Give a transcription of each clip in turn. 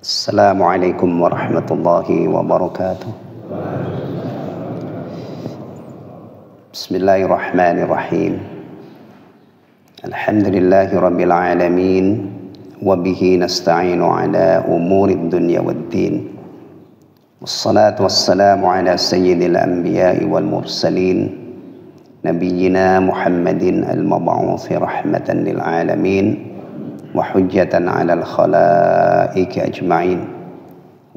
Assalamualaikum warahmatullahi wabarakatuh. Bismillahirrahmanirrahim. Alhamdulillahi rabbil alamin. Wabihi nasta'inu ala umurid dunya waddin. Wassalatu wassalamu ala sayyidil anbiya'i wal mursalin. Nabiyyina Muhammadin al-mab'uthi rahmatan lil alamin. Wa hujjatan 'alal khalaiqi ajma'in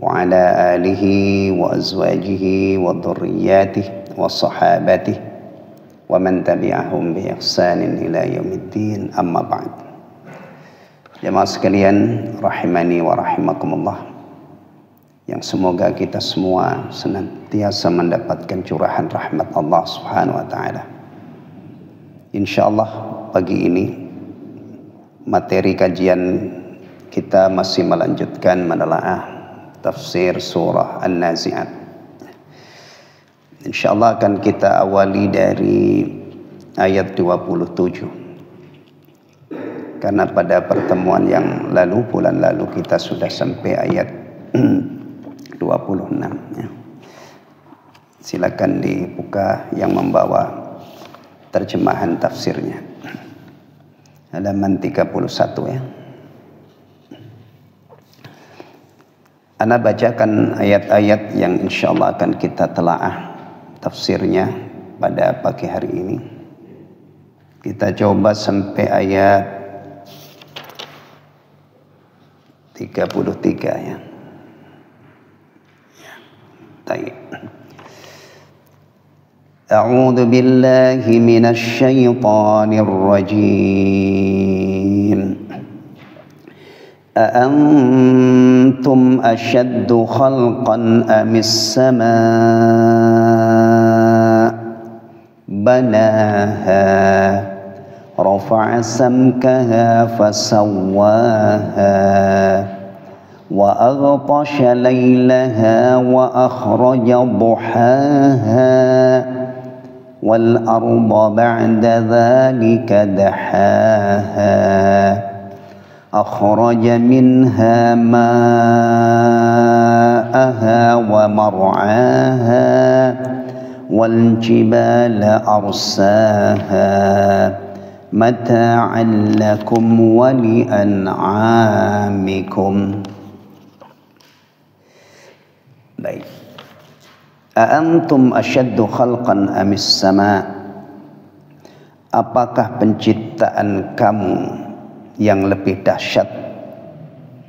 wa 'ala alihi wa azwajihi wa dhurriyyatihi wa sahabatihi wa man tabi'ahum bi ihsanin ila yaumiddin, amma ba'd. Jemaah sekalian rahimani wa rahimakumullah, yang semoga kita semua senantiasa mendapatkan curahan rahmat Allah Subhanahu wa taala. Insyaallah pagi ini materi kajian kita masih melanjutkan menelaah tafsir surah An-Nazi'at. Insyaallah akan kita awali dari ayat 27. Karena pada pertemuan yang lalu, bulan lalu, kita sudah sampai ayat 26 ya. Silakan dibuka yang membawa terjemahan tafsirnya. Halaman 31 ya. Ana bacakan ayat-ayat yang insyaallah akan kita telaah tafsirnya pada pagi hari ini. Kita coba sampai ayat 33 ya. Baik. A'udzu billahi minasy syaithanir rajim. أأنتم أشد خلقا أم السماء بناها رفع سمكها فسواها وأغطش ليلها وأخرج ضحاها والأرض بعد ذلك دحاها أخرج منها ماءها ومرعاها والجبال أرساها متاعا لكم ولأنعامكم. Baik. A'antum asyaddu khalqan amis sama? Apakah penciptaan kamu yang lebih dahsyat,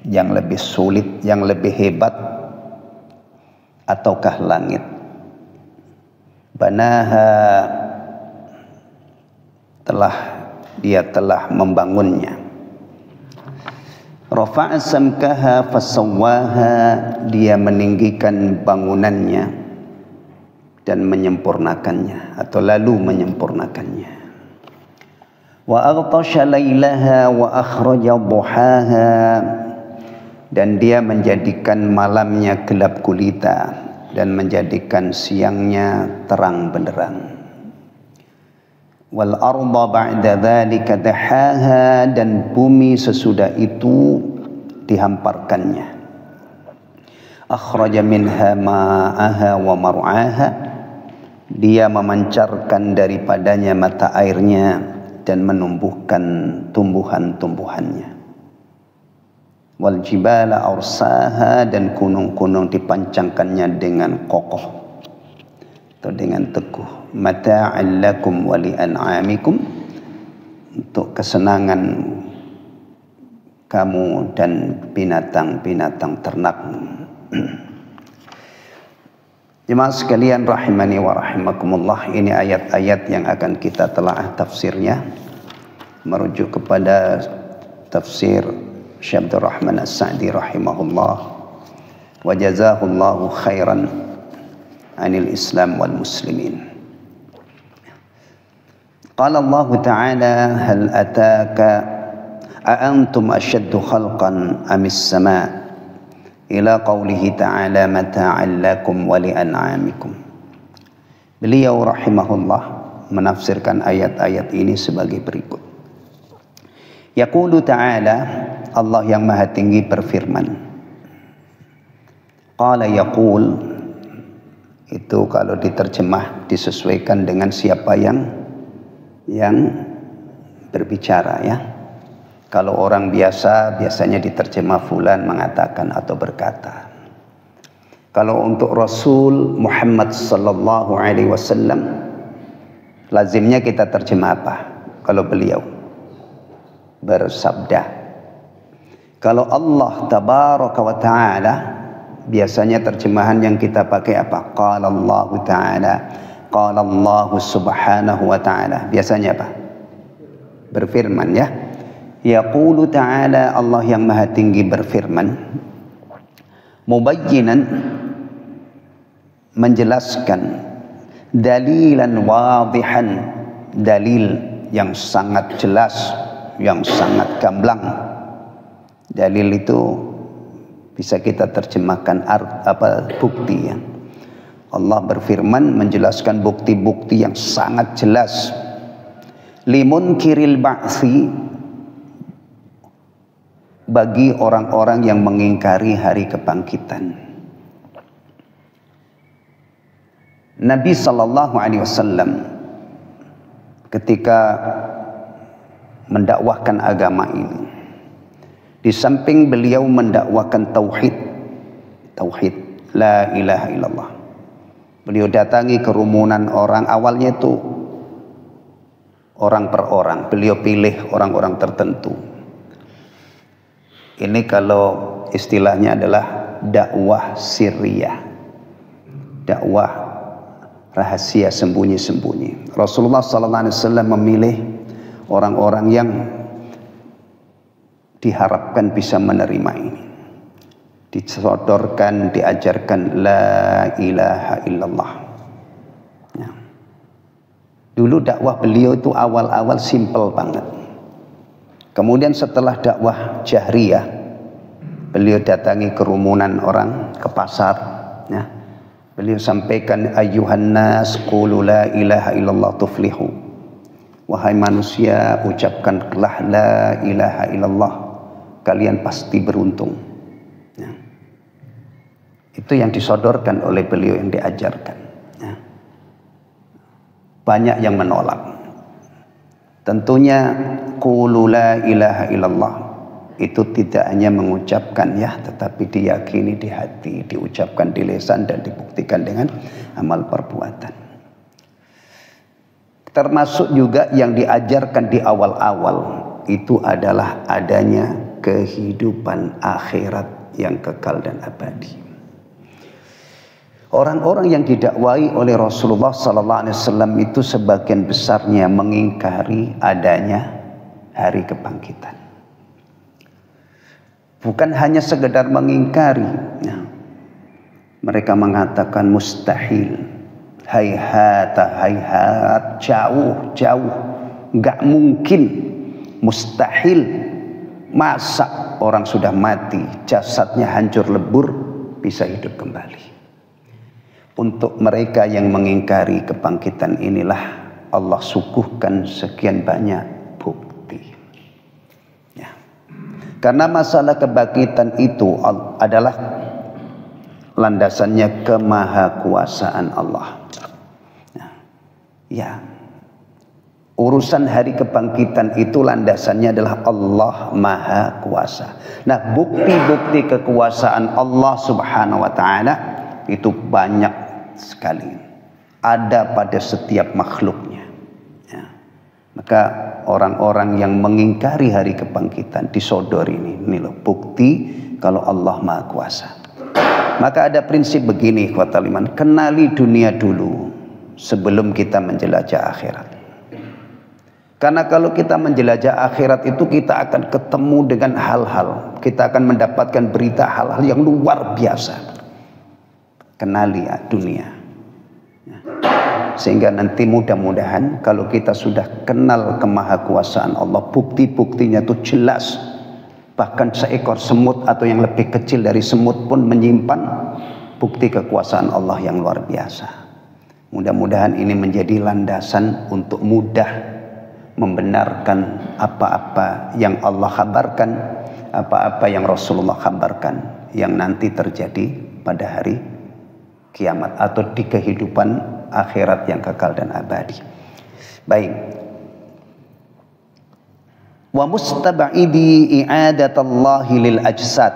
yang lebih sulit, yang lebih hebat, ataukah langit? Banaha, dia telah membangunnya. Rafa'a samkaha fasawwaha, dia meninggikan bangunannya dan menyempurnakannya atau lalu menyempurnakannya. Wa aghtasha lailaha wa akhraja duhaha, dan dia menjadikan malamnya gelap gulita dan menjadikan siangnya terang benderang. Wal arda ba'da dzalika dahaha, dan bumi sesudah itu dihamparkannya. Akhraja minha ma'aha wa mar'aha, dia memancarkan daripadanya mata airnya dan menumbuhkan tumbuhan-tumbuhannya. Wal jibala arsaha, dan gunung-gunung dipancangkannya dengan kokoh atau dengan teguh. Mata'an lakum wa li'an'amikum, untuk kesenangan kamu dan binatang-binatang ternak. Jemaah sekalian rahimani wa rahimakumullah, ini ayat-ayat yang akan kita telaah tafsirnya merujuk kepada tafsir Syekh Abdul Rahman As-Sa'di rahimahullah wa jazahullahu khairan anil Islam wal muslimin. Qala Allah Ta'ala hal ataka a'antum ashaddu khalqan amis sama' ila qawlihi ta'ala mata'an lakum wa li'an'amikum. Beliau rahimahullah menafsirkan ayat-ayat ini sebagai berikut. Yaqulu ta'ala, Allah yang Maha Tinggi berfirman. Qala yaqul, itu kalau diterjemah disesuaikan dengan siapa yang berbicara ya. Kalau orang biasa biasanya diterjemah fulan mengatakan atau berkata. Kalau untuk Rasul Muhammad sallallahu alaihi wasallam lazimnya kita terjemah apa? Kalau beliau bersabda. Kalau Allah tabaraka wa taala biasanya terjemahan yang kita pakai apa? Qala Allah taala, qala Allah subhanahu wa taala. Biasanya apa? Berfirman ya. Yaqulu ta'ala, Allah yang Maha Tinggi berfirman, mubayyinan, menjelaskan, dalilan wadihan, dalil yang sangat jelas, yang sangat gamblang. Dalil itu bisa kita terjemahkan bukti ya. Allah berfirman menjelaskan bukti-bukti yang sangat jelas. Limunkiril ba'si, bagi orang-orang yang mengingkari hari kebangkitan. Nabi sallallahu alaihi wasallam ketika mendakwahkan agama ini, di samping beliau mendakwahkan tauhid la ilaha illallah, beliau datangi kerumunan orang. Awalnya itu orang per orang, beliau pilih orang-orang tertentu. Ini kalau istilahnya adalah dakwah sirriyah, dakwah rahasia sembunyi-sembunyi. Rasulullah SAW memilih orang-orang yang diharapkan bisa menerima ini, disodorkan, diajarkan la ilaha illallah ya. Dulu dakwah beliau itu awal-awal simple banget. Kemudian setelah dakwah jahriyah, beliau datangi kerumunan orang, ke pasar ya. Beliau sampaikan, ayyuhan nas qulu la ilaha illallah tuflihu, wahai manusia ucapkanlah la ilaha illallah, kalian pasti beruntung ya. Itu yang disodorkan oleh beliau, yang diajarkan ya. Banyak yang menolak. Tentunya qulu la ilaha illallah itu tidak hanya mengucapkan ya, tetapi diyakini di hati, diucapkan di lisan, dan dibuktikan dengan amal perbuatan. Termasuk juga yang diajarkan di awal-awal itu adalah adanya kehidupan akhirat yang kekal dan abadi. Orang-orang yang didakwai oleh Rasulullah SAW itu sebagian besarnya mengingkari adanya hari kebangkitan. Bukan hanya sekedar mengingkari, ya. Mereka mengatakan mustahil, hayhat, jauh, nggak mungkin, mustahil. Masa orang sudah mati, jasadnya hancur lebur, bisa hidup kembali. Untuk mereka yang mengingkari kebangkitan inilah Allah suguhkan sekian banyak bukti ya. Karena masalah kebangkitan itu adalah landasannya kemahakuasaan Allah ya. Urusan hari kebangkitan itu landasannya adalah Allah Maha Kuasa. Nah, bukti-bukti kekuasaan Allah Subhanahu wa taala itu banyak sekali, ada pada setiap makhluknya ya. Maka orang-orang yang mengingkari hari kebangkitan disodor ini loh bukti kalau Allah Maha Kuasa. Maka ada prinsip begini, ikhwatal iman, kenali dunia dulu sebelum kita menjelajah akhirat. Karena kalau kita menjelajah akhirat itu kita akan ketemu dengan hal-hal, kita akan mendapatkan berita hal-hal yang luar biasa. Kenali dunia ya. Sehingga nanti mudah-mudahan kalau kita sudah kenal kemahakuasaan Allah, bukti-buktinya itu jelas, bahkan seekor semut atau yang lebih kecil dari semut pun menyimpan bukti kekuasaan Allah yang luar biasa. Mudah-mudahan ini menjadi landasan untuk mudah membenarkan apa-apa yang Allah kabarkan, apa-apa yang Rasulullah kabarkan yang nanti terjadi pada hari kiamat atau di kehidupan akhirat yang kekal dan abadi. Baik. Wa mustab'idi i'adatallahi lil ajsad.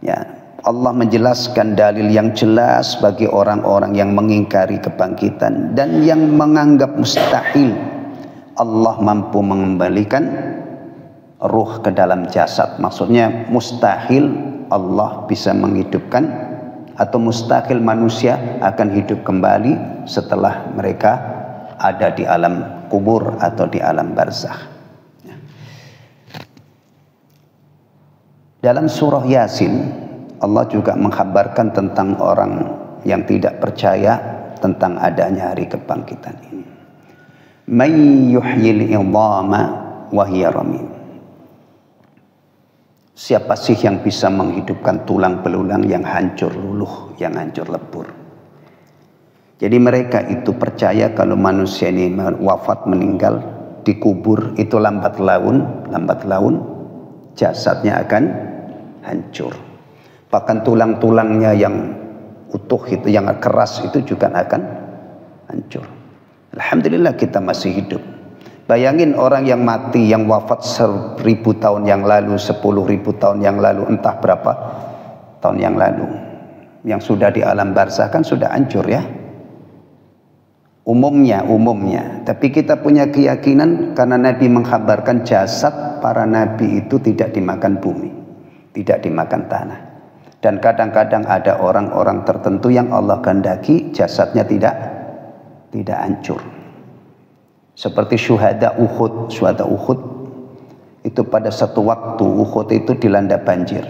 Ya, Allah menjelaskan dalil yang jelas bagi orang-orang yang mengingkari kebangkitan dan yang menganggap mustahil Allah mampu mengembalikan ruh ke dalam jasad. Maksudnya mustahil Allah bisa menghidupkan atau mustahil manusia akan hidup kembali setelah mereka ada di alam kubur atau di alam barzakh. Dalam surah Yasin Allah juga mengkhabarkan tentang orang yang tidak percaya tentang adanya hari kebangkitan ini. May yuhyil idhama wa hiya ramim. Siapa sih yang bisa menghidupkan tulang belulang yang hancur luluh, yang hancur lebur? Jadi mereka itu percaya kalau manusia ini wafat meninggal dikubur itu lambat laun jasadnya akan hancur. Bahkan tulang-tulangnya yang utuh itu, yang keras itu juga akan hancur. Alhamdulillah kita masih hidup. Bayangin orang yang mati, yang wafat 1000 tahun yang lalu, 10.000 tahun yang lalu, entah berapa tahun yang lalu, yang sudah di alam barzakh kan sudah hancur ya. Umumnya. Tapi kita punya keyakinan karena Nabi mengkhabarkan jasad para nabi itu tidak dimakan bumi, tidak dimakan tanah. Dan kadang-kadang ada orang-orang tertentu yang Allah kehendaki jasadnya tidak hancur. Seperti syuhada Uhud itu pada satu waktu Uhud itu dilanda banjir.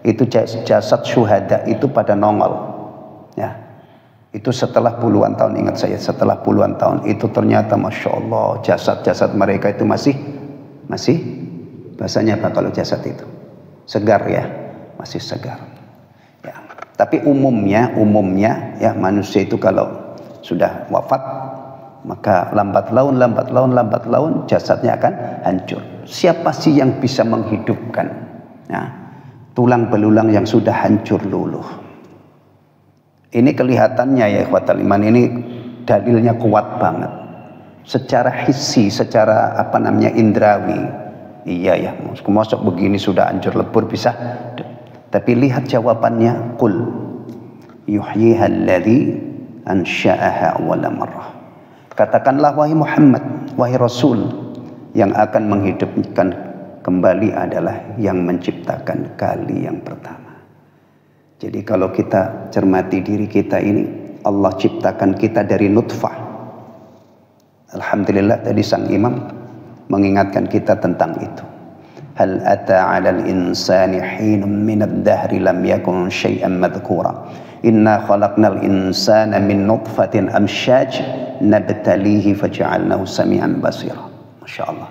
Itu jasad syuhada itu pada nongol. Ya. Itu setelah puluhan tahun, ingat saya, setelah puluhan tahun itu ternyata Masya Allah jasad-jasad mereka itu masih bahasanya apa kalau jasad itu? Segar ya, masih segar. Ya. Tapi umumnya ya manusia itu kalau sudah wafat maka lambat laun jasadnya akan hancur. Siapa sih yang bisa menghidupkan ya, tulang belulang yang sudah hancur luluh? Ini kelihatannya ya ikhwatal iman, ini dalilnya kuat banget. Secara hissi, secara indrawi. Iya ya, masuk begini sudah hancur lebur bisa. Tapi lihat jawabannya, qul yuhyiha alladhi ansha'aha awwala marrah. Katakanlah wahai Muhammad, wahai Rasul, yang akan menghidupkan kembali adalah yang menciptakan kali yang pertama. Jadi kalau kita cermati diri kita ini, Allah ciptakan kita dari nutfah. Alhamdulillah tadi sang imam mengingatkan kita tentang itu. Hal ata 'alal insani hinun minad dahri lam yakun syai'an madhkura. Inna khalaqnal insana min nutfatin amsyaj nabtalihi faj'alnahu sami'an basira. Masya Allah.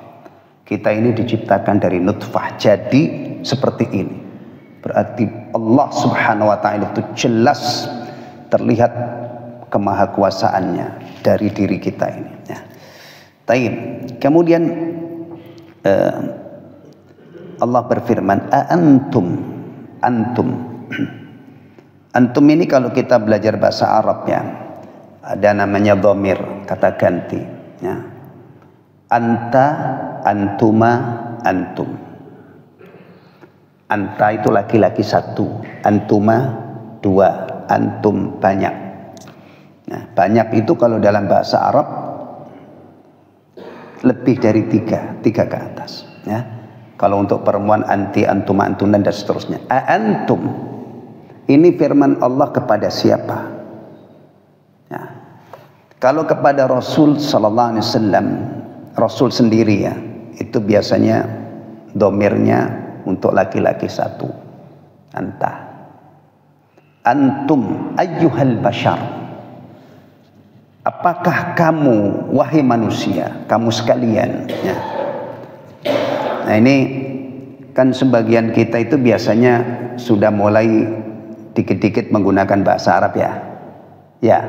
Kita ini diciptakan dari nutfah. Jadi seperti ini. Berarti Allah subhanahu wa ta'ala itu jelas terlihat kemahakuasaannya dari diri kita ini ya. Taib. Kemudian Allah berfirman, antum ini kalau kita belajar bahasa Arab ya, ada namanya dhamir, kata ganti ya. Anta, antuma, antum. Anta itu laki-laki satu, antuma dua, antum banyak. Nah, banyak itu kalau dalam bahasa Arab lebih dari tiga ke atas. Ya. Kalau untuk perempuan anti, antuma, antunan dan seterusnya. Antum, ini firman Allah kepada siapa? Ya. Kalau kepada Rasul Sallallahu Alaihi Wasallam, Rasul sendiri ya, itu biasanya domirnya untuk laki-laki satu, anta. Antum ayyuhal bashar, apakah kamu wahai manusia, kamu sekalian ya. Nah ini kan sebagian kita itu biasanya sudah mulai dikit-dikit menggunakan bahasa Arab ya. Ya,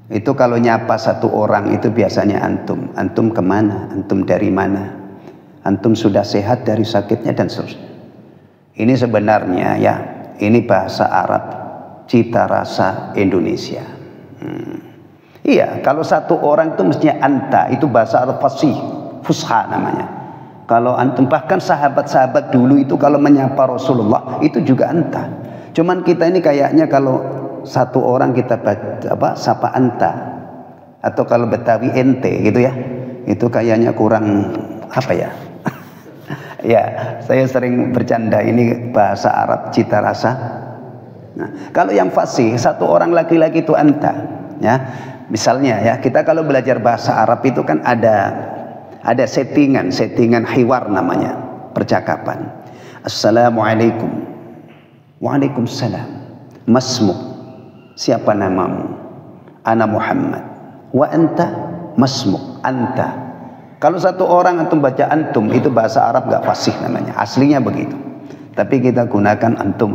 itu kalau nyapa satu orang itu biasanya antum. Antum kemana? Antum dari mana? Antum sudah sehat dari sakitnya dan seterusnya. Ini sebenarnya ya, ini bahasa Arab cita rasa Indonesia. Iya, kalau satu orang itu mestinya anta, itu bahasa Arab fasih, fusha namanya. Kalau antum, bahkan sahabat-sahabat dulu itu kalau menyapa Rasulullah itu juga anta. Cuman kita ini kayaknya kalau satu orang kita sapa anta, atau kalau Betawi ente gitu ya, itu kayaknya kurang apa ya. Ya, saya sering bercanda, ini bahasa Arab cita rasa. Nah, kalau yang fasih, satu orang laki-laki itu anta, ya. Misalnya ya, kita kalau belajar bahasa Arab itu kan ada settingan hiwar namanya, percakapan. Assalamualaikum. Waalaikumsalam. Masmuk. Siapa namamu? Ana Muhammad. Wa anta? Masmuk. Anta. Kalau satu orang antum baca antum, itu bahasa Arab gak fasih namanya, aslinya begitu. Tapi kita gunakan antum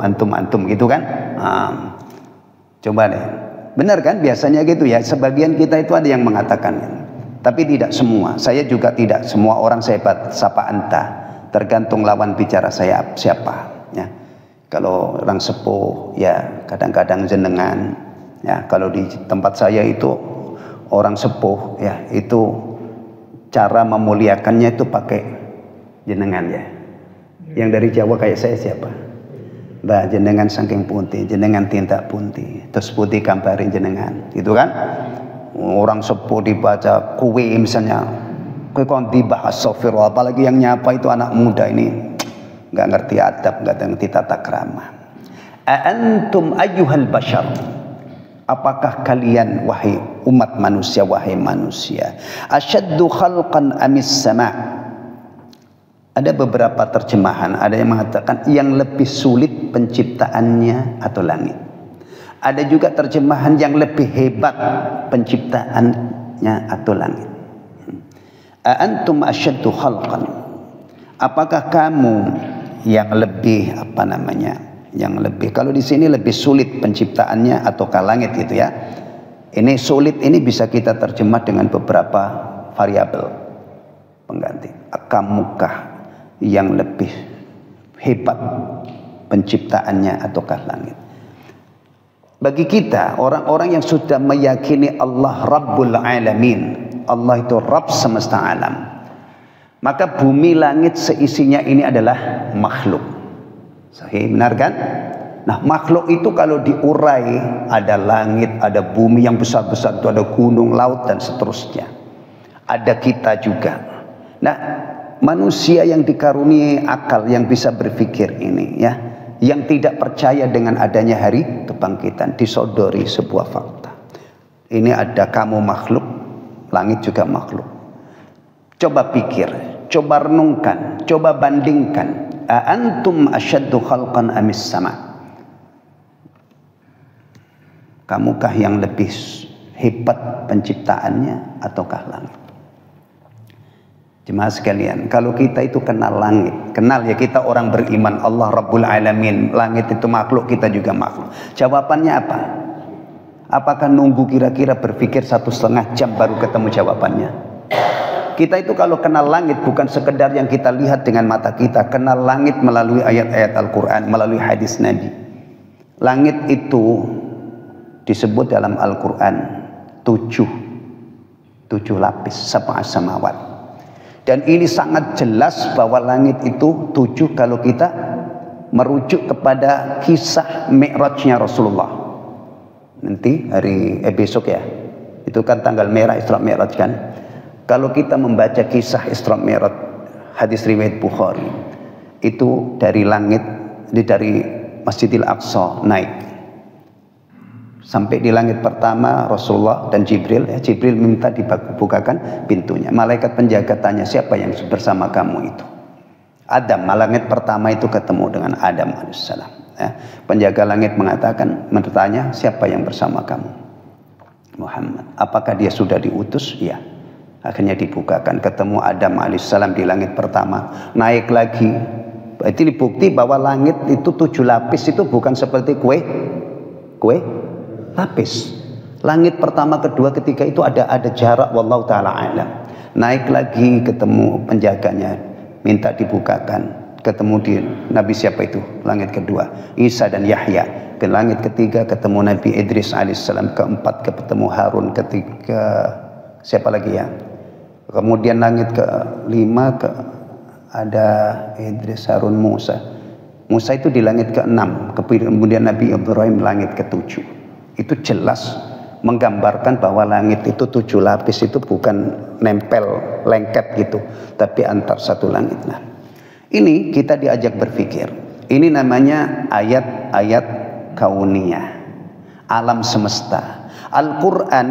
gitu kan. Coba deh, benar kan biasanya gitu ya. Sebagian kita itu ada yang mengatakan, tapi tidak semua. Saya juga tidak semua orang saya sapa anta, tergantung lawan bicara saya siapa ya. Kalau orang sepuh ya kadang-kadang jenengan ya. Kalau di tempat saya itu orang sepuh ya, itu cara memuliakannya itu pakai jenengan ya. Yang dari Jawa kayak saya siapa? Mbak jenengan saking punti, jenengan tindak punti, terus putih gambarin jenengan, gitu kan? Orang sepuh dibaca kue misalnya, kue kon dibahas sofir, apalagi yang nyapa itu anak muda ini nggak ngerti adab, nggak ngerti tata krama. Antum ayyuhal bashar, apakah kalian wahai umat manusia, wahai manusia, asyaddu khalqan amis sama'? Ada beberapa terjemahan, ada yang mengatakan yang lebih sulit penciptaannya atau langit. Ada juga terjemahan yang lebih hebat penciptaannya atau langit. Antum asyaddu khalqan, apakah kamu yang lebih yang lebih, kalau di sini lebih sulit penciptaannya ataukah langit gitu ya. Ini sulit, ini bisa kita terjemah dengan beberapa variabel pengganti. Kamukah yang lebih hebat penciptaannya ataukah langit? Bagi kita orang-orang yang sudah meyakini Allah Rabbul Alamin, Allah itu Rabb semesta alam, maka bumi langit seisinya ini adalah makhluk. Sahih, benar kan? Nah, makhluk itu kalau diurai, ada langit, ada bumi yang besar-besar itu, ada gunung, laut dan seterusnya. Ada kita juga. Nah, manusia yang dikaruniai akal, yang bisa berpikir ini ya, yang tidak percaya dengan adanya hari kebangkitan, disodori sebuah fakta. Ini ada kamu makhluk, langit juga makhluk. Coba pikir, coba renungkan, coba bandingkan. Antum asyaddu khalqan amis sama'? Kamukah yang lebih hebat penciptaannya ataukah langit? Jemaah sekalian, kalau kita itu kenal langit, kenal ya, kita orang beriman Allah Rabbul Alamin, langit itu makhluk, kita juga makhluk. Jawabannya apa? Apakah nunggu kira-kira berpikir 1,5 jam baru ketemu jawabannya? Kita itu kalau kenal langit bukan sekedar yang kita lihat dengan mata kita, kenal langit melalui ayat-ayat Al-Quran, melalui hadis Nabi. Langit itu disebut dalam Al-Quran 7 lapis, sab'a samawat. Dan ini sangat jelas bahwa langit itu 7 kalau kita merujuk kepada kisah Mi'rajnya Rasulullah. Nanti besok ya, itu kan tanggal merah Isra Mi'raj kan. Kalau kita membaca kisah Isra Mi'raj, hadis riwayat Bukhari, itu dari langit, dari Masjidil Aqsa naik sampai di langit pertama Rasulullah dan Jibril. Jibril minta dibukakan pintunya. Malaikat penjaga tanya, siapa yang bersama kamu itu? Adam. Langit pertama itu ketemu dengan Adam alaihissalam. Penjaga langit bertanya, siapa yang bersama kamu? Muhammad. Apakah dia sudah diutus? Iya. Akhirnya dibukakan, ketemu Adam alaihissalam di langit pertama. Naik lagi. Itu bukti bahwa langit itu 7 lapis itu bukan seperti kue lapis. Langit pertama, kedua, ketiga itu ada jarak, wallahu taala alam. Naik lagi ketemu penjaganya, minta dibukakan. Ketemu di Nabi siapa itu? Langit kedua, Isa dan Yahya. Ke langit ketiga ketemu Nabi Idris alaihissalam. Keempat ketemu Harun. Ketiga siapa lagi ya? Kemudian langit kelima ada Idris, Harun, Musa. Musa itu di langit keenam. Kemudian Nabi Ibrahim langit ketujuh. Itu jelas menggambarkan bahwa langit itu 7 lapis itu bukan nempel lengket gitu, tapi antar satu langit. Nah, ini kita diajak berpikir. Ini namanya ayat-ayat kauniyah, alam semesta. Al-Quran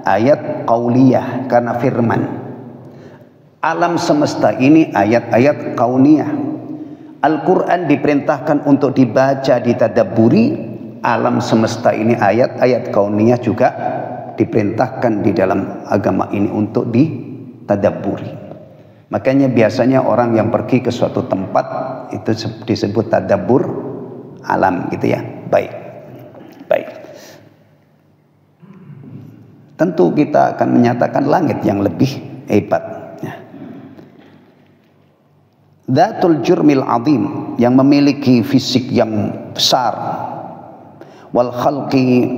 ayat qauliyah karena firman. Alam semesta ini ayat-ayat kauniyah. Al-Quran diperintahkan untuk dibaca, ditadabburi. Alam semesta ini ayat-ayat kauniyah juga diperintahkan di dalam agama ini untuk ditadabburi. Makanya biasanya orang yang pergi ke suatu tempat itu disebut tadabbur alam gitu ya. Baik. Tentu kita akan menyatakan langit yang lebih hebat. Dzatul jurmil azim, yang memiliki fisik yang besar. Wal khalqi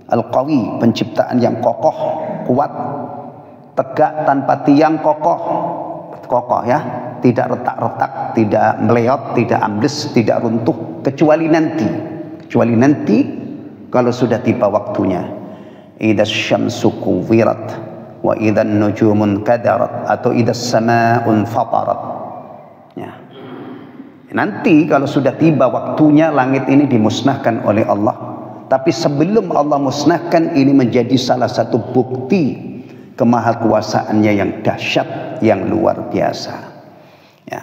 al-qawi, penciptaan yang kokoh, kuat, tegak tanpa tiang, kokoh ya, tidak retak-retak, tidak meleot, tidak ambles, tidak runtuh, kecuali nanti kalau sudah tiba waktunya. Idzas syamsu kuwirat wa idzan nujumun kadarat, atau idzas samaa'un fatarat. Ya. Nanti kalau sudah tiba waktunya langit ini dimusnahkan oleh Allah. Tapi sebelum Allah musnahkan, ini menjadi salah satu bukti kemahakuasaannya yang dahsyat, yang luar biasa. Ya.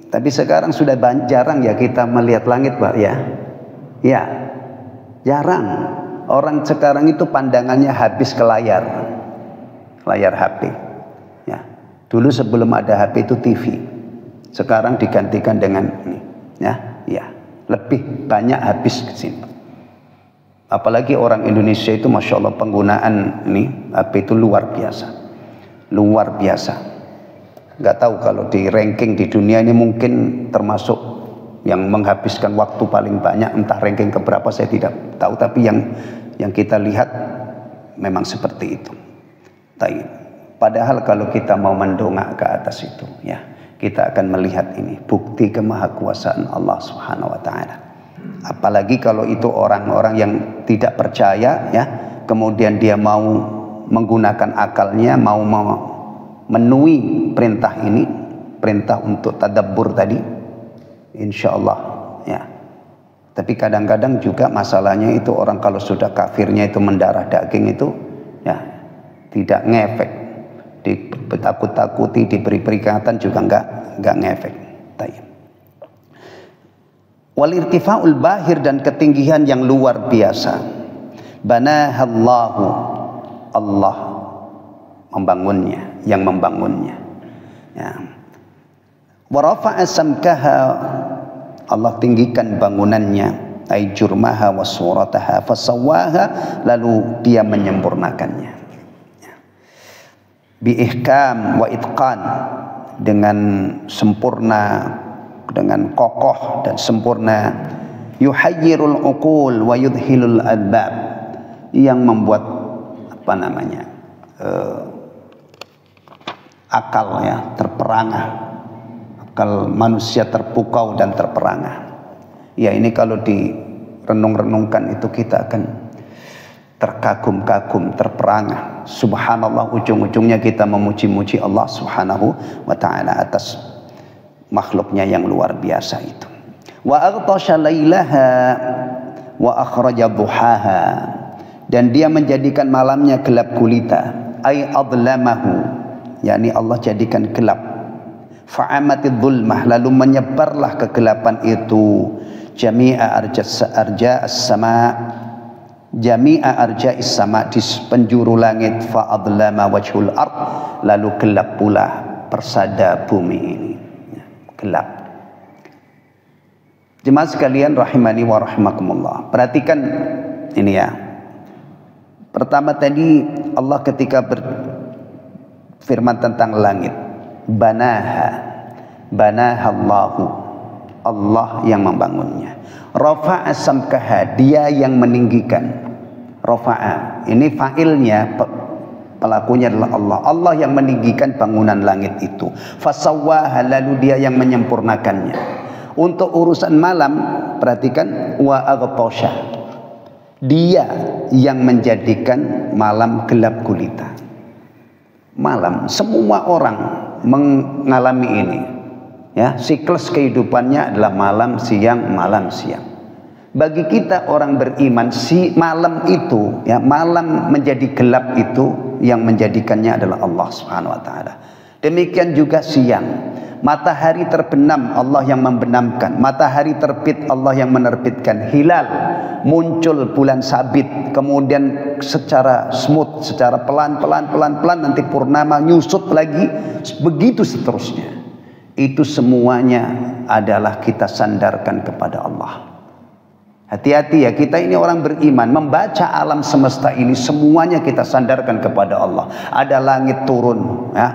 Tapi sekarang sudah jarang ya kita melihat langit, Pak ya. Ya. Jarang. Orang sekarang itu pandangannya habis ke layar HP. Ya. Dulu sebelum ada HP itu TV. Sekarang digantikan dengan ini, ya, lebih banyak habis ke sini. Apalagi orang Indonesia itu, masya Allah, penggunaan ini HP itu luar biasa. Nggak tahu kalau di ranking di dunia ini mungkin termasuk yang menghabiskan waktu paling banyak. Entah ranking keberapa saya tidak tahu, tapi yang kita lihat memang seperti itu. Padahal kalau kita mau mendongak ke atas itu, ya, kita akan melihat ini bukti kemahakuasaan Allah Subhanahu wa taala. Apalagi kalau itu orang-orang yang tidak percaya, ya, kemudian dia mau menggunakan akalnya, mau memenuhi perintah ini, perintah untuk tadabbur tadi, insya Allah, ya. Tapi kadang-kadang juga masalahnya itu orang kalau sudah kafirnya itu mendarah daging itu, ya, tidak ngefek. Ditakut-takuti, diberi peringatan juga enggak ngefek. Wal irtifa'ul bahir, dan ketinggian yang luar biasa. Banahallahu, Allah membangunnya, yang membangunnya. Ya. Wa rafa'a samkaha, Allah tinggikan bangunannya, ay jurmaha wa surataha fasawwaha, lalu dia menyempurnakannya. Biihkam wa itqan, dengan sempurna, dengan kokoh dan sempurna. Yuhayyirul uqul wa yudhilul albab, yang membuat akal ya terperangah, akal manusia terpukau dan terperangah. Ya, ini kalau direnung-renungkan itu kita akan terkagum-kagum, terperangah. Subhanallah, ujung-ujungnya kita memuji-muji Allah Subhanahu wa ta'ala atas makhluknya yang luar biasa itu. Wa aghtasha lailaha wa akhraja duhaha, dan dia menjadikan malamnya gelap gulita, ay adlamahu, yakni Allah jadikan gelap. Fa'amatid dhulmah, lalu menyebarlah kegelapan itu jami'a arja'as sama', jami'a arja'is sama', di penjuru langit. Fa'adlama wajhul ard, lalu gelap pula persada bumi ini, gelap. Jemaah sekalian rahimani wa rahimakumullah, perhatikan ini ya. Pertama tadi Allah ketika berfirman tentang langit, banaha Allahu, Allah yang membangunnya. Rafa'a samkaha, dia yang meninggikan. Rafa'a ini fa'ilnya, pelakunya adalah Allah. Allah yang meninggikan bangunan langit itu. Fasawwaha, lalu dia yang menyempurnakannya. Untuk urusan malam, perhatikan, wa aghtasha, dia yang menjadikan malam gelap gulita. Malam, semua orang mengalami ini, ya, siklus kehidupannya adalah malam siang, malam siang. Bagi kita orang beriman, si malam itu, ya, malam menjadi gelap itu yang menjadikannya adalah Allah Subhanahu wa taala. Demikian juga siang, matahari terbenam, Allah yang membenamkan. Matahari terbit, Allah yang menerbitkan. Hilal, muncul bulan sabit, kemudian secara smooth, secara pelan nanti purnama nyusut lagi, begitu seterusnya. Itu semuanya adalah kita sandarkan kepada Allah. Hati-hati ya, kita ini orang beriman, membaca alam semesta ini semuanya kita sandarkan kepada Allah. Ada langit turun, ya,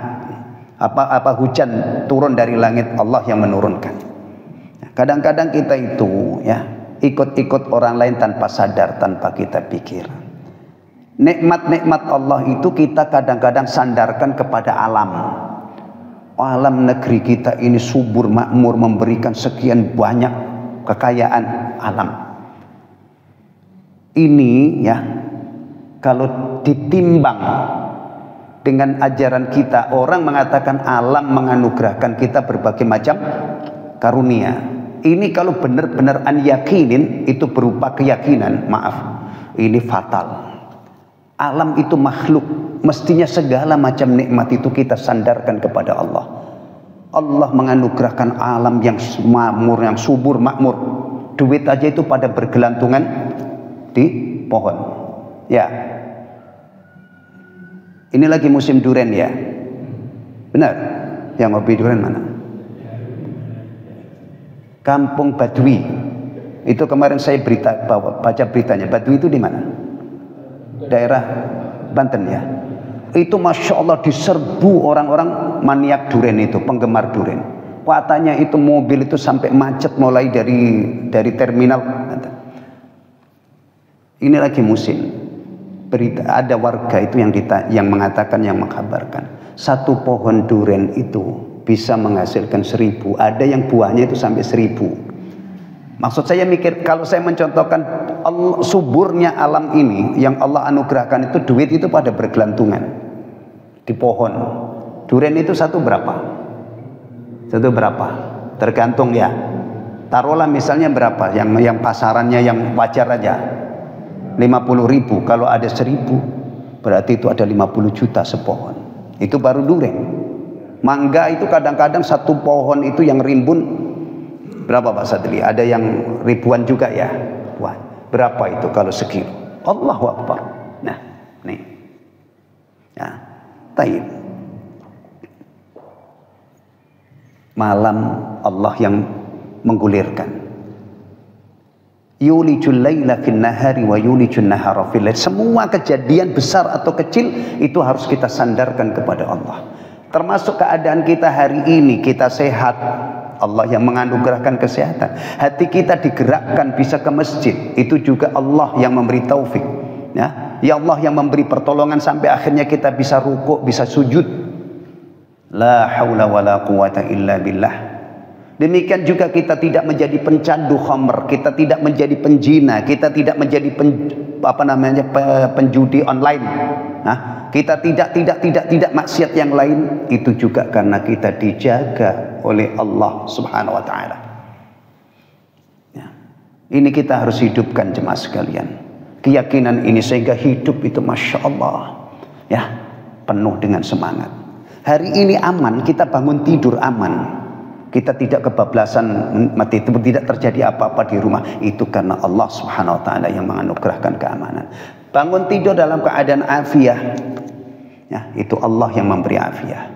apa hujan turun dari langit, Allah yang menurunkan. Kadang-kadang kita itu, ya, ikut-ikut orang lain tanpa sadar, tanpa kita pikir. Nikmat-nikmat Allah itu kita kadang-kadang sandarkan kepada alam. Alam negeri kita ini subur makmur, memberikan sekian banyak kekayaan alam. Ini, ya, kalau ditimbang dengan ajaran kita, orang mengatakan alam menganugerahkan kita berbagai macam karunia. Ini kalau benar-benar yakinin, itu berupa keyakinan, maaf, ini fatal. Alam itu makhluk, mestinya segala macam nikmat itu kita sandarkan kepada Allah. Allah menganugerahkan alam yang makmur, yang subur makmur. Duit aja itu pada bergelantungan di pohon. Ya, ini lagi musim durian, ya, benar? Yang hobi durian mana? Kampung Badui. Itu kemarin saya baca beritanya. Badui itu di mana? Daerah Banten, ya. Itu masya Allah diserbu orang-orang maniak durian itu, penggemar durian. Katanya itu mobil itu sampai macet mulai dari terminal. Ini lagi musim. Berita, ada warga itu yang mengatakan, yang mengkabarkan, satu pohon durian itu bisa menghasilkan 1000. Ada yang buahnya itu sampai 1000. Maksud saya mikir, kalau saya mencontohkan suburnya alam ini yang Allah anugerahkan, itu duit itu pada bergelantungan di pohon. Durian itu satu berapa? Tergantung, ya. Taruhlah misalnya berapa yang pasarannya yang wajar aja 50.000. Kalau ada 1000, berarti itu ada 50 juta sepohon. Itu baru durian. Mangga itu kadang-kadang satu pohon itu yang rimbun berapa Pak Sadli? Ada yang ribuan juga, ya. Wah, berapa itu kalau sekilo? Allahu Akbar. Nah, nih. Ya, taib. Malam Allah yang menggulirkan. Yulijul laila fin nahari wa yulijun nahara fil lail. Semua kejadian besar atau kecil itu harus kita sandarkan kepada Allah. Termasuk keadaan kita hari ini, kita sehat, Allah yang menganugerahkan kesehatan. Hati kita digerakkan bisa ke masjid, itu juga Allah yang memberi taufik, ya. Ya Allah yang memberi pertolongan sampai akhirnya kita bisa rukuk, bisa sujud. La haula wala quwata illa billah. Demikian juga kita tidak menjadi pencandu khamr, kita tidak menjadi penjina, kita tidak menjadi penjudi online. Nah, kita tidak maksiat yang lain, itu juga karena kita dijaga oleh Allah Subhanahu wa taala. Ya. Ini kita harus hidupkan jemaah sekalian. Keyakinan ini sehingga hidup itu masya Allah, ya, penuh dengan semangat. Hari ini aman, kita bangun tidur aman. Kita tidak kebablasan mati, tidak terjadi apa-apa di rumah. Itu karena Allah Subhanahu wa taala yang menganugerahkan keamanan. Bangun tidur dalam keadaan afiah, ya, itu Allah yang memberi afiah.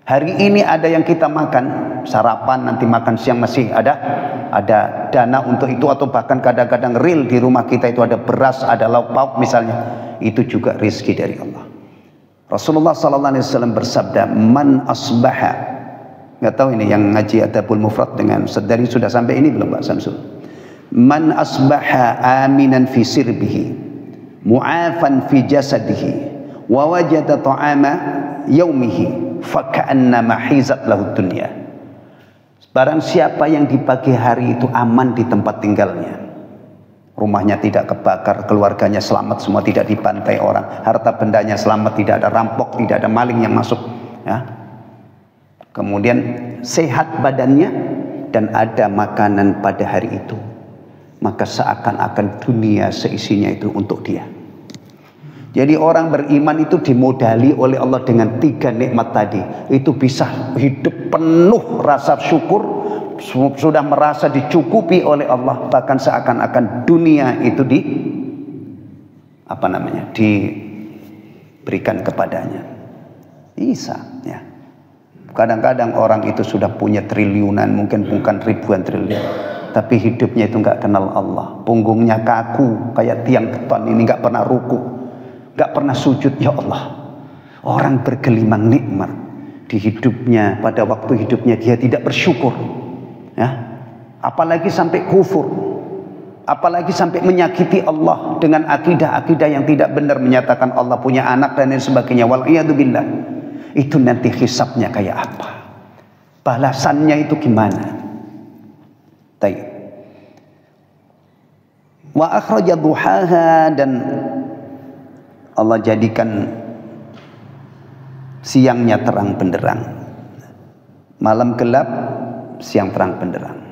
Hari ini ada yang kita makan, sarapan, nanti makan siang masih ada dana untuk itu, atau bahkan kadang-kadang real di rumah kita itu ada beras, ada lauk pauk misalnya. Itu juga rezeki dari Allah. Rasulullah sallallahu alaihi wasallam bersabda, "Man asbaha Nggak tahu ini yang ngaji Adabul Mufrad dengan dari sudah sampai ini belum Pak Samsul? Man asbaha aminan fi sirbihi mu'afan fi jasadihi wa wajada ta'ama yaumihi faka'annama hizat lahu dunya. Barang siapa yang di pagi hari itu aman di tempat tinggalnya, rumahnya tidak kebakar, keluarganya selamat semua, tidak dibantai orang, harta bendanya selamat, tidak ada rampok, tidak ada maling yang masuk, ya. Kemudian sehat badannya dan ada makanan pada hari itu, maka seakan-akan dunia seisinya itu untuk dia. Jadi orang beriman itu dimodali oleh Allah dengan 3 nikmat tadi. Itu bisa hidup penuh rasa syukur, sudah merasa dicukupi oleh Allah, bahkan seakan-akan dunia itu diberikan kepadanya. Bisa, ya. Kadang-kadang orang itu sudah punya triliunan, mungkin bukan ribuan triliun, tapi hidupnya itu nggak kenal Allah. Punggungnya kaku kayak tiang beton, ini nggak pernah ruku, nggak pernah sujud. Ya Allah, orang bergelimang nikmat di hidupnya, pada waktu hidupnya dia tidak bersyukur, ya. Apalagi sampai kufur, apalagi sampai menyakiti Allah dengan akidah-akidah yang tidak benar, menyatakan Allah punya anak dan lain sebagainya. Wal'iyadzubillah. Itu nanti hisabnya kayak apa, balasannya itu gimana. Taib. Wa akhraja duhaha, dan Allah jadikan siangnya terang benderang, malam gelap, siang terang benderang.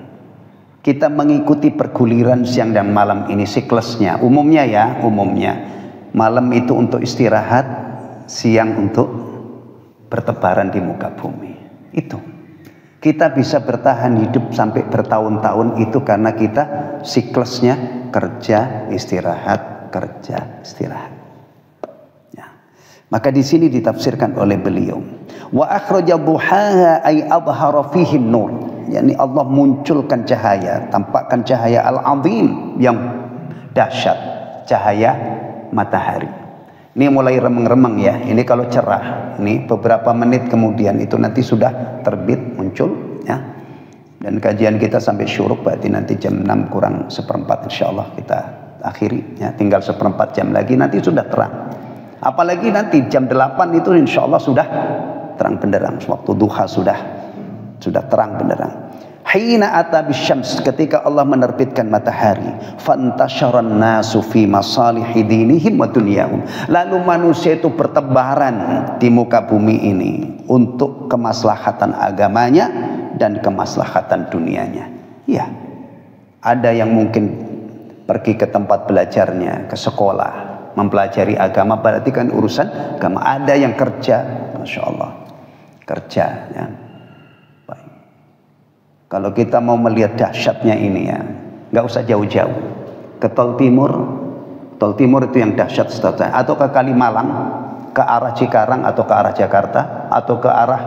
Kita mengikuti perguliran siang dan malam ini siklusnya. Umumnya malam itu untuk istirahat, siang untuk bertebaran di muka bumi. Itu kita bisa bertahan hidup sampai bertahun-tahun itu karena kita siklusnya kerja istirahat, kerja istirahat, ya. Maka di sini ditafsirkan oleh beliau, wa akhraja duhaha ay adhara fihi nur, yakni Allah munculkan cahaya, tampakkan cahaya al-azim yang dahsyat, cahaya matahari. Ini mulai remeng-remeng, ya. Ini kalau cerah, ini beberapa menit kemudian itu nanti sudah terbit, muncul, ya. Dan kajian kita sampai syuruk, berarti nanti jam 6 kurang seperempat insyaallah kita akhiri, ya. Tinggal seperempat jam lagi nanti sudah terang. Apalagi nanti jam 8 itu insyaallah sudah terang benderang, waktu duha sudah terang benderang. Hina ata bisyams, ketika Allah menerbitkan matahari, fantasyaran nasu fi masalihi dinihim wa dunyahum, lalu manusia itu bertebaran di muka bumi ini untuk kemaslahatan agamanya dan kemaslahatan dunianya. Ya, ada yang mungkin pergi ke tempat belajarnya, ke sekolah, mempelajari agama, berarti kan urusan agama. Ada yang kerja, masya Allah, kerja, ya. Kalau kita mau melihat dahsyatnya ini, ya, nggak usah jauh-jauh ke Tol Timur itu yang dahsyat, atau ke Kalimalang, ke arah Cikarang atau ke arah Jakarta atau ke arah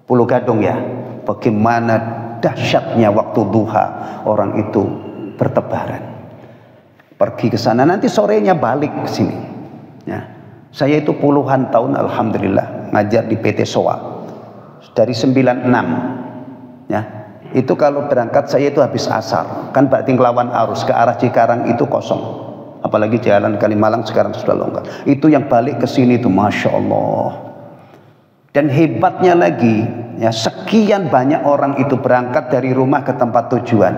Pulau Gadung, ya. Bagaimana dahsyatnya waktu duha, orang itu bertebaran pergi ke sana, nanti sorenya balik ke sini, ya. Saya itu puluhan tahun alhamdulillah ngajar di PT SOA dari 96. Ya, itu kalau berangkat saya itu habis asar, kan berarti ngelawan arus ke arah Cikarang itu kosong, apalagi jalan Kalimalang sekarang sudah longgar. Itu yang balik ke sini itu masya Allah. Dan hebatnya lagi, ya, sekian banyak orang itu berangkat dari rumah ke tempat tujuan,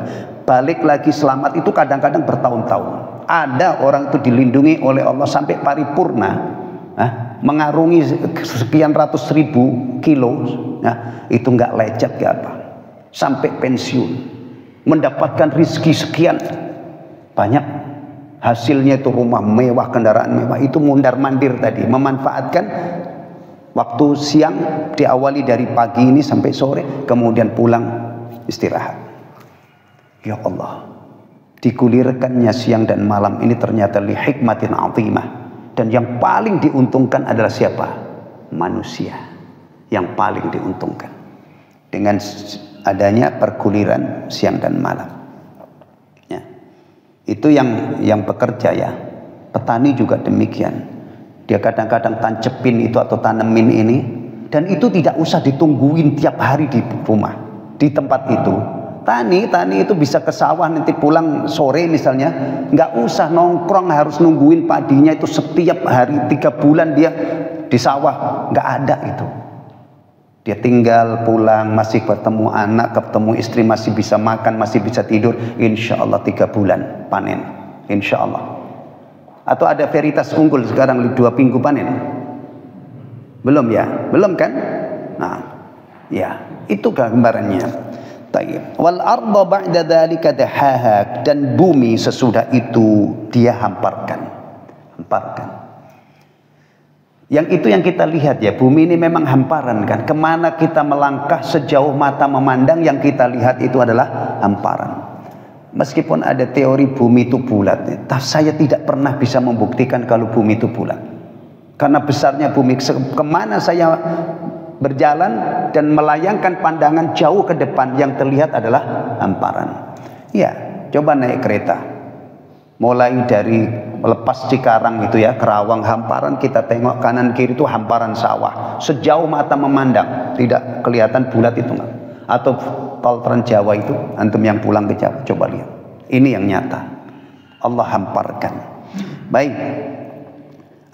balik lagi selamat itu kadang-kadang bertahun-tahun. Ada orang itu dilindungi oleh Allah sampai paripurna, mengarungi sekian ratus ribu kilo, ya, itu nggak lecet, nggak apa, sampai pensiun, mendapatkan rizki sekian banyak, hasilnya itu rumah mewah, kendaraan mewah. Itu mundar-mandir tadi, memanfaatkan waktu siang, diawali dari pagi ini sampai sore, kemudian pulang istirahat. Ya Allah, digulirkannya siang dan malam ini ternyata li hikmatin azimah, dan yang paling diuntungkan adalah siapa? Manusia yang paling diuntungkan dengan adanya perguliran siang dan malam, ya. Itu yang bekerja, ya. Petani juga demikian. Dia kadang-kadang tancepin itu atau tanemin ini Dan itu tidak usah ditungguin tiap hari di rumah, di tempat itu. Tani itu bisa ke sawah nanti pulang sore misalnya, nggak usah nongkrong harus nungguin padinya itu setiap hari 3 bulan dia di sawah, nggak ada itu. Dia tinggal pulang masih ketemu anak, ketemu istri, masih bisa makan, masih bisa tidur. Insya Allah 3 bulan panen, insya Allah. Atau ada varietas unggul sekarang 2 minggu panen? Belum ya, belum kan? Nah, ya itu gambarannya. Wal arda ba'da dzalika dahaha, dan bumi sesudah itu dia hamparkan. Yang itu yang kita lihat ya, bumi ini memang hamparan kan. Kemana kita melangkah sejauh mata memandang, yang kita lihat itu adalah hamparan. Meskipun ada teori bumi itu bulat, saya tidak pernah bisa membuktikan kalau bumi itu bulat. Karena besarnya bumi, kemana saya berjalan dan melayangkan pandangan jauh ke depan, yang terlihat adalah hamparan. Ya, coba naik kereta, mulai dari lepas Cikarang itu ya, Kerawang hamparan, kita tengok kanan kiri itu hamparan sawah, sejauh mata memandang, tidak kelihatan bulat itu enggak. Atau tol Trans Jawa itu, antum yang pulang ke Jawa, coba lihat, ini yang nyata, Allah hamparkan. Baik.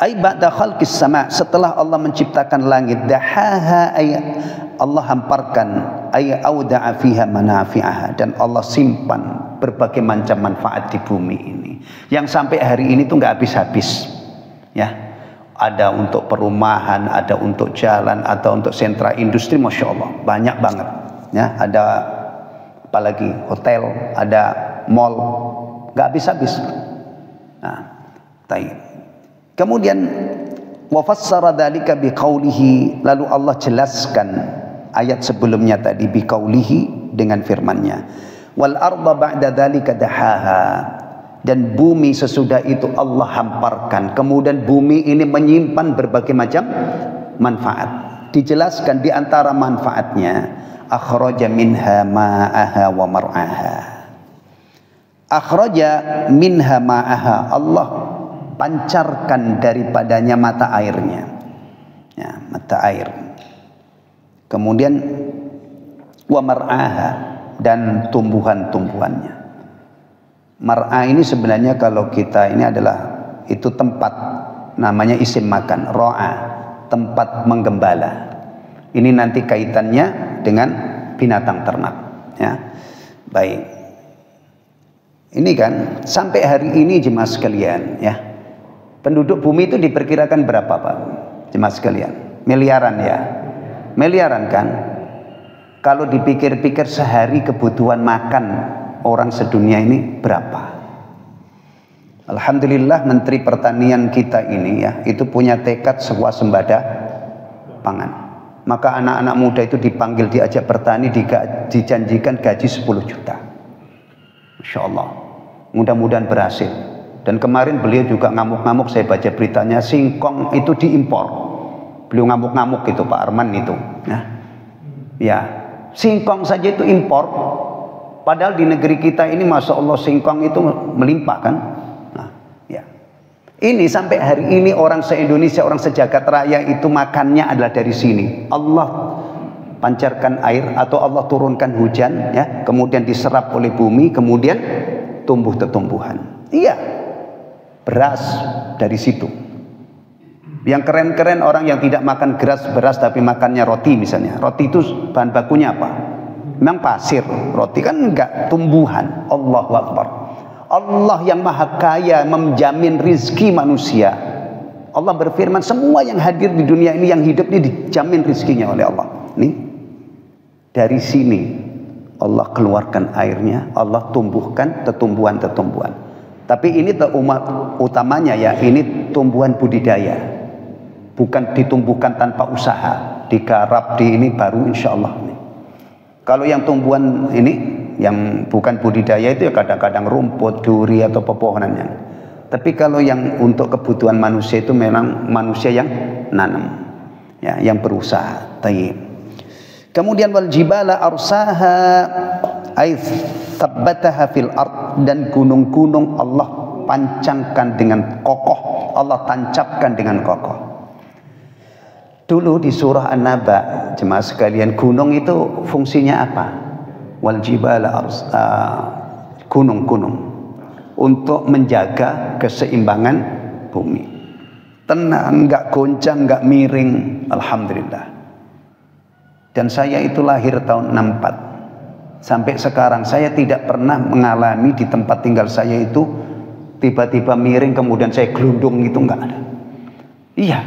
Ay ba'da khalqis sama, setelah Allah menciptakan langit, dahaha ay Allah hamparkan, ay auda'a fiha manafi'aha, dan Allah simpan berbagai macam manfaat di bumi ini yang sampai hari ini tuh nggak habis-habis ya. Ada untuk perumahan, ada untuk jalan, ada untuk sentra industri, masya Allah banyak banget ya. Ada apalagi hotel, ada mall, nggak habis-habis. Nah, kemudian wa fassara dzalika biqaulihi, lalu Allah jelaskan ayat sebelumnya tadi biqaulihi dengan firman-Nya, wal arda ba'da dzalika dahaha, dan bumi sesudah itu Allah hamparkan. Kemudian bumi ini menyimpan berbagai macam manfaat. Dijelaskan di antara manfaatnya, akhraja minha ma'aha wa mar'aha. Akhraja minha ma'aha, Allah pancarkan daripadanya mata airnya ya, mata air. Kemudian wa mar'aha, dan tumbuhan-tumbuhannya. Mar'a ini sebenarnya kalau kita ini adalah itu tempat, namanya isim makan, ro'a, tempat menggembala. Ini nanti kaitannya dengan binatang ternak ya. Baik, ini kan sampai hari ini jemaah sekalian ya, penduduk bumi itu diperkirakan berapa Pak jemaah sekalian? Miliaran ya, miliaran kan. Kalau dipikir-pikir sehari kebutuhan makan orang sedunia ini berapa? Alhamdulillah Menteri Pertanian kita ini ya, itu punya tekad swasembada pangan. Maka anak-anak muda itu dipanggil, diajak bertani, dijanjikan gaji 10 juta. Masya Allah, mudah-mudahan berhasil. Dan kemarin beliau juga ngamuk-ngamuk, saya baca beritanya, singkong itu diimpor. Beliau ngamuk-ngamuk itu Pak Arman itu ya, singkong saja itu impor. Padahal di negeri kita ini Masya Allah singkong itu melimpah kan. Nah, ya. Ini sampai hari ini orang se-Indonesia, orang sejagat raya itu makannya adalah dari sini. Allah pancarkan air atau Allah turunkan hujan ya, kemudian diserap oleh bumi, kemudian tumbuh tumbuhan. Iya, beras dari situ. Yang keren-keren orang yang tidak makan beras tapi makannya roti misalnya. Roti itu bahan bakunya apa? Memang pasir. Roti kan enggak, tumbuhan. Allahu Akbar. Allah yang maha kaya menjamin rizki manusia. Allah berfirman, semua yang hadir di dunia ini, yang hidup ini dijamin rizkinya oleh Allah. Nih, dari sini Allah keluarkan airnya, Allah tumbuhkan tumbuhan-tumbuhan. Tapi ini utamanya ya, ini tumbuhan budidaya. Bukan ditumbuhkan tanpa usaha, digarap di ini baru insya Allah. Kalau yang tumbuhan ini yang bukan budidaya itu ya kadang-kadang rumput, duri atau pepohonannya. Tapi kalau yang untuk kebutuhan manusia itu memang manusia yang nanam, ya, yang berusaha. Tayyib. Kemudian wal jibala arsaha ay tsabbataha fil ard, dan gunung-gunung Allah pancangkan dengan kokoh, Allah tancapkan dengan kokoh. Dulu di surah An-Naba, jemaah sekalian, gunung itu fungsinya apa? Wal jibala gunung-gunung untuk menjaga keseimbangan bumi. Tenang, nggak goncang, nggak miring, alhamdulillah. Dan saya itu lahir tahun 64. Sampai sekarang saya tidak pernah mengalami di tempat tinggal saya itu tiba-tiba miring kemudian saya gelundung, itu nggak ada. Iya.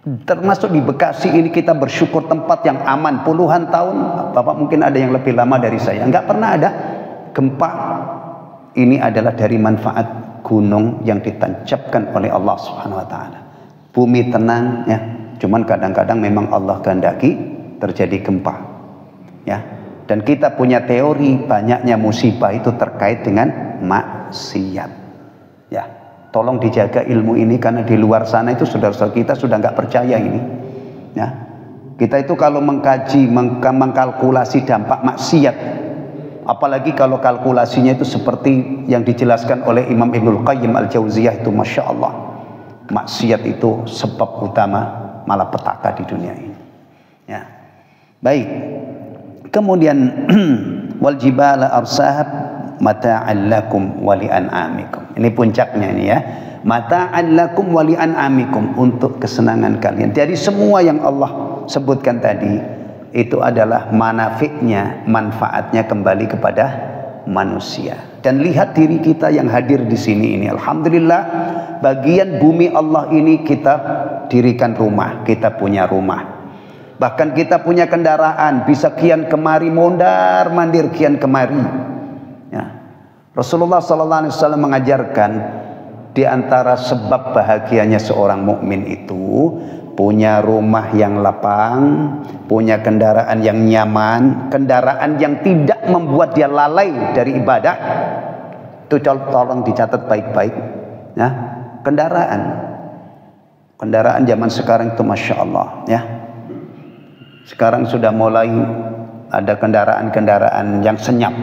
Termasuk di Bekasi ini kita bersyukur tempat yang aman puluhan tahun. Bapak mungkin ada yang lebih lama dari saya, nggak pernah ada gempa. Ini adalah dari manfaat gunung yang ditancapkan oleh Allah Subhanahu wa taala. Bumi tenang ya. Cuman kadang-kadang memang Allah kehendaki terjadi gempa. Ya. Dan kita punya teori banyaknya musibah itu terkait dengan maksiat. Ya. Tolong dijaga ilmu ini karena di luar sana itu saudara-saudara kita sudah nggak percaya ini. Ya. Kita itu kalau mengkaji, mengkalkulasi dampak maksiat, apalagi kalau kalkulasinya itu seperti yang dijelaskan oleh Imam Ibnul Qayyim Al-Jauziyah itu, Masya Allah, maksiat itu sebab utama malapetaka di dunia ini. Ya. Baik. Kemudian wal jibala arsahab mata'an lakum wa li'an'amikum. Ini puncaknya ini ya. Mata'an lakum wa li'an'amikum, untuk kesenangan kalian. Dari semua yang Allah sebutkan tadi itu adalah manafiknya, manfaatnya kembali kepada manusia. Dan lihat diri kita yang hadir di sini ini, alhamdulillah, bagian bumi Allah ini kita dirikan rumah, kita punya rumah. Bahkan kita punya kendaraan, bisa kian kemari, mondar mandir kian kemari. Ya. Rasulullah SAW mengajarkan di antara sebab bahagianya seorang mukmin itu punya rumah yang lapang, punya kendaraan yang nyaman, kendaraan yang tidak membuat dia lalai dari ibadah. Itu tolong dicatat baik-baik. Ya. Kendaraan zaman sekarang itu Masya Allah ya. Sekarang sudah mulai ada kendaraan-kendaraan yang senyap,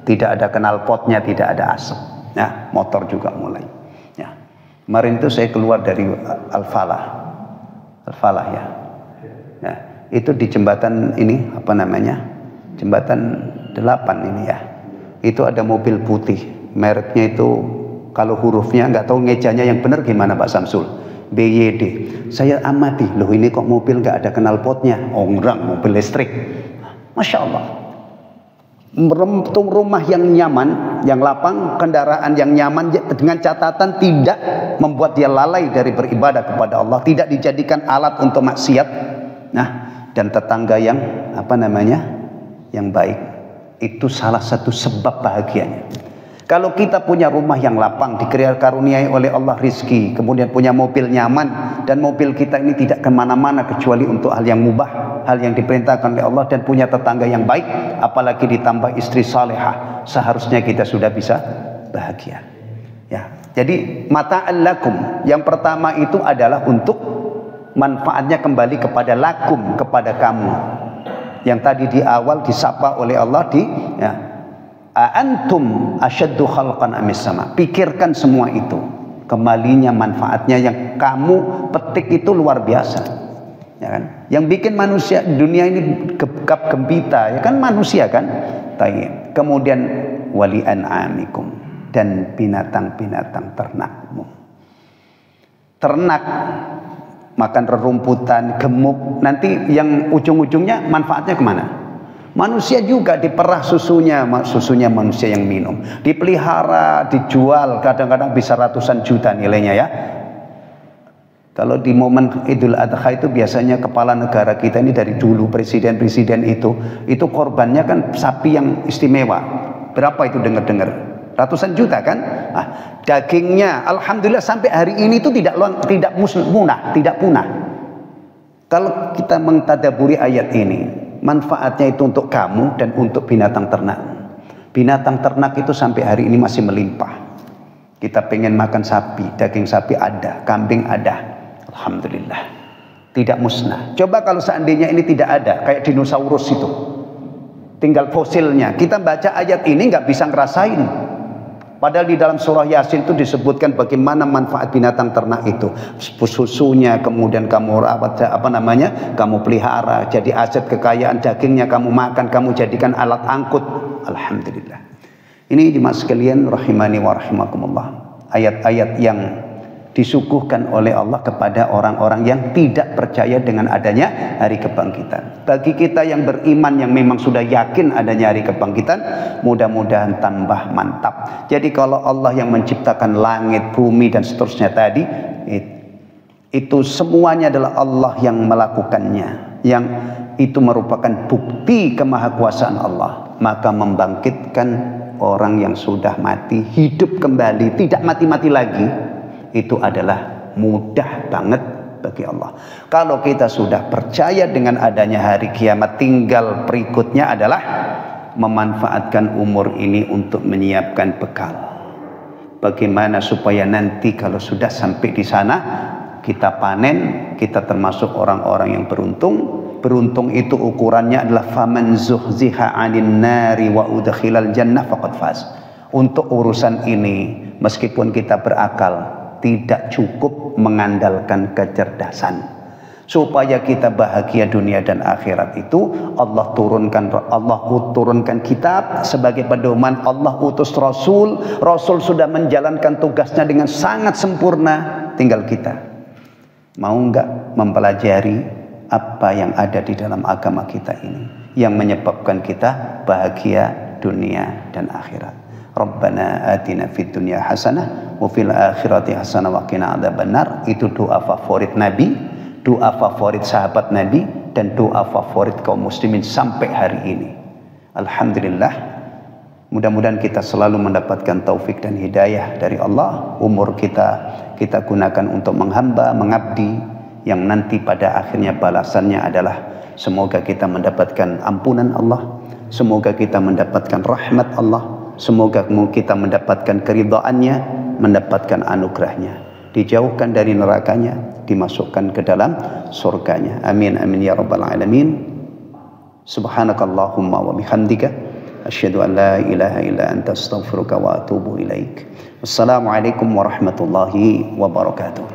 tidak ada knalpotnya, tidak ada asap. Ya, motor juga mulai. Ya. Kemarin itu saya keluar dari Al-Falah ya. Ya. Itu di jembatan ini apa namanya? Jembatan 8 ini ya. Itu ada mobil putih, mereknya itu kalau hurufnya nggak tahu ngejanya yang benar gimana Pak Samsul. BYD. Saya amati, loh ini kok mobil nggak ada knalpotnya? Oh enggak, mobil listrik. Masya Allah. Rumah yang nyaman, yang lapang, kendaraan yang nyaman, dengan catatan tidak membuat dia lalai dari beribadah kepada Allah, tidak dijadikan alat untuk maksiat. Nah, dan tetangga yang apa namanya, yang baik, itu salah satu sebab bahagianya. Kalau kita punya rumah yang lapang, dikaruniai oleh Allah rizki, kemudian punya mobil nyaman, dan mobil kita ini tidak kemana-mana kecuali untuk hal yang mubah, hal yang diperintahkan oleh Allah, dan punya tetangga yang baik, apalagi ditambah istri salehah, seharusnya kita sudah bisa bahagia. Ya, jadi mata'an lakum, yang pertama itu adalah untuk manfaatnya kembali kepada lakum, kepada kamu. Yang tadi di awal disapa oleh Allah ya. Antum asyaddu khalqan amis sama. Pikirkan semua itu, kembalinya manfaatnya yang kamu petik itu luar biasa, ya kan? Yang bikin manusia dunia ini gegap gempita ya kan manusia kan. Tayyib. Kemudian wali an'amikum, dan binatang-binatang ternakmu. Ternak makan rerumputan, gemuk, nanti yang ujung-ujungnya manfaatnya kemana? Manusia juga diperah susunya manusia yang minum, dipelihara, dijual, kadang-kadang bisa ratusan juta nilainya ya. Kalau di momen Idul Adha itu biasanya kepala negara kita ini dari dulu presiden-presiden itu korbannya kan sapi yang istimewa. Berapa itu dengar-dengar? Ratusan juta kan? Nah, dagingnya alhamdulillah sampai hari ini itu tidak punah. Kalau kita mentadaburi ayat ini, manfaatnya itu untuk kamu dan untuk binatang ternak. Binatang ternak itu sampai hari ini masih melimpah. Kita pengen makan sapi, daging sapi ada, kambing ada. Alhamdulillah. Tidak musnah. Coba kalau seandainya ini tidak ada, kayak dinosaurus itu, tinggal fosilnya. Kita baca ayat ini nggak bisa ngerasain. Padahal di dalam surah Yasin itu disebutkan bagaimana manfaat binatang ternak itu. Susunya kemudian kamu kamu pelihara, jadi aset kekayaan, dagingnya kamu makan, kamu jadikan alat angkut. Alhamdulillah. Ini jemaah sekalian rahimani wa rahimakumullah. Ayat-ayat yang disuguhkan oleh Allah kepada orang-orang yang tidak percaya dengan adanya hari kebangkitan. Bagi kita yang beriman, yang memang sudah yakin adanya hari kebangkitan, mudah-mudahan tambah mantap. Jadi kalau Allah yang menciptakan langit, bumi dan seterusnya tadi, itu semuanya adalah Allah yang melakukannya, yang itu merupakan bukti kemahakuasaan Allah. Maka membangkitkan orang yang sudah mati hidup kembali, tidak mati-mati lagi, itu adalah mudah banget bagi Allah. Kalau kita sudah percaya dengan adanya hari kiamat, tinggal berikutnya adalah memanfaatkan umur ini untuk menyiapkan bekal. Bagaimana supaya nanti kalau sudah sampai di sana kita panen, kita termasuk orang-orang yang beruntung. Beruntung itu ukurannya adalah faman zuhziha 'anil nari wa udkhilal jannah faqad faz. Untuk urusan ini meskipun kita berakal, tidak cukup mengandalkan kecerdasan. Supaya kita bahagia dunia dan akhirat itu Allah turunkan kitab sebagai pedoman, Allah utus Rasul sudah menjalankan tugasnya dengan sangat sempurna. Tinggal kita mau nggak mempelajari apa yang ada di dalam agama kita ini yang menyebabkan kita bahagia dunia dan akhirat. Rabbana atina fid dunya hasanah wa fil akhirati hasanah wa qina adzabannar. Itu doa favorit Nabi, doa favorit sahabat Nabi, dan doa favorit kaum muslimin sampai hari ini. Alhamdulillah, mudah-mudahan kita selalu mendapatkan taufik dan hidayah dari Allah. Umur kita gunakan untuk menghamba, mengabdi, yang nanti pada akhirnya balasannya adalah semoga kita mendapatkan ampunan Allah, semoga kita mendapatkan rahmat Allah, semoga kita mendapatkan keridhaannya, mendapatkan anugerahnya, dijauhkan dari nerakanya, dimasukkan ke dalam surganya. Amin amin ya rabbal alamin. Subhanakallahumma wa bihamdika asyhadu an la ilaha illa anta astaghfiruka wa atubu ilaik. Wassalamualaikum warahmatullahi wabarakatuh.